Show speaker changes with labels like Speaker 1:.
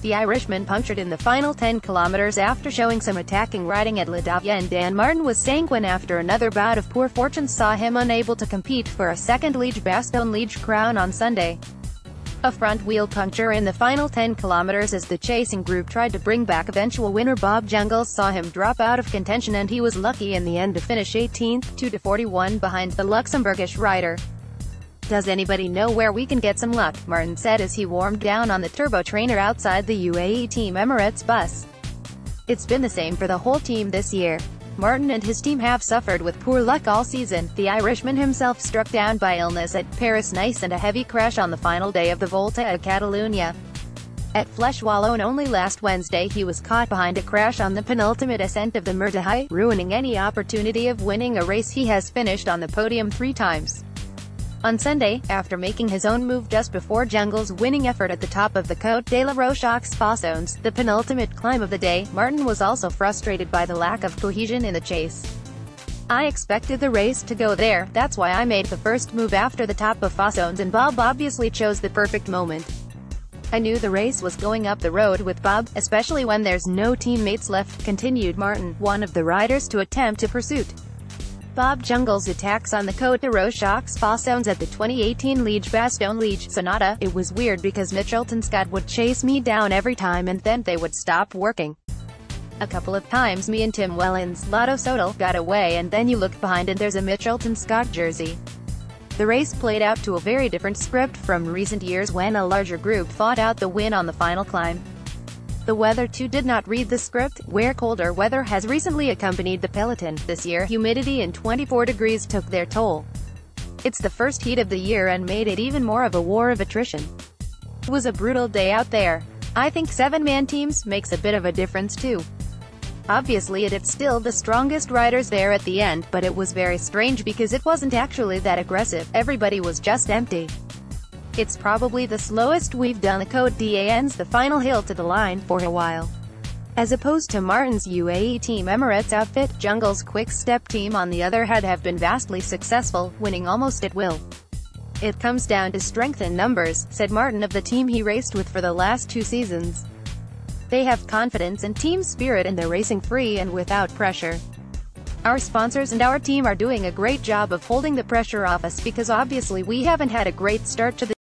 Speaker 1: The Irishman punctured in the final 10 kilometres after showing some attacking riding at Doyenne Dan Martin was sanguine after another bout of poor fortune saw him unable to compete for a second Liège-Bastogne-Liège crown on Sunday. A front-wheel puncture in the final 10 kilometres as the chasing group tried to bring back eventual winner Bob Jungels saw him drop out of contention, and he was lucky in the end to finish 18th, 2:41 behind the Luxembourgish rider. "Does anybody know where we can get some luck?" Martin said as he warmed down on the turbo trainer outside the UAE Team Emirates bus. "It's been the same for the whole team this year. Martin and his team have suffered with poor luck all season." The Irishman himself struck down by illness at Paris-Nice and a heavy crash on the final day of the Volta a Catalunya. At Flèche Wallonne only last Wednesday he was caught behind a crash on the penultimate ascent of the Mur de Haye, ruining any opportunity of winning a race he has finished on the podium 3 times. On Sunday, after making his own move just before Jungels' winning effort at the top of the Côte de la Roche aux Façons, the penultimate climb of the day, Martin was also frustrated by the lack of cohesion in the chase. "I expected the race to go there, that's why I made the first move after the top of Façons, and Bob obviously chose the perfect moment. I knew the race was going up the road with Bob, especially when there's no teammates left," continued Martin, one of the riders to attempt a pursuit. Bob Jungels' attacks on the Côte de Roche aux Façons at the 2018 Liège-Bastogne-Liège Sonata. "It was weird because Mitchelton Scott would chase me down every time and then they would stop working. A couple of times me and Tim Wellens, Lotto Sodal, got away and then you look behind and there's a Mitchelton Scott jersey." The race played out to a very different script from recent years when a larger group fought out the win on the final climb. The weather too did not read the script, where colder weather has recently accompanied the peloton. This year, humidity and 24 degrees took their toll. It's the first heat of the year and made it even more of a war of attrition. "It was a brutal day out there. I think 7-man teams makes a bit of a difference too. Obviously it's still the strongest riders there at the end, but it was very strange because it wasn't actually that aggressive, everybody was just empty. It's probably the slowest we've done the Côte d'Ans, the final hill to the line, for a while." As opposed to Martin's UAE Team Emirates outfit, Jungels' quick-step team on the other hand have been vastly successful, winning almost at will. "It comes down to strength in numbers," said Martin of the team he raced with for the last 2 seasons. "They have confidence and team spirit and they're racing free and without pressure. Our sponsors and our team are doing a great job of holding the pressure off us because obviously we haven't had a great start to the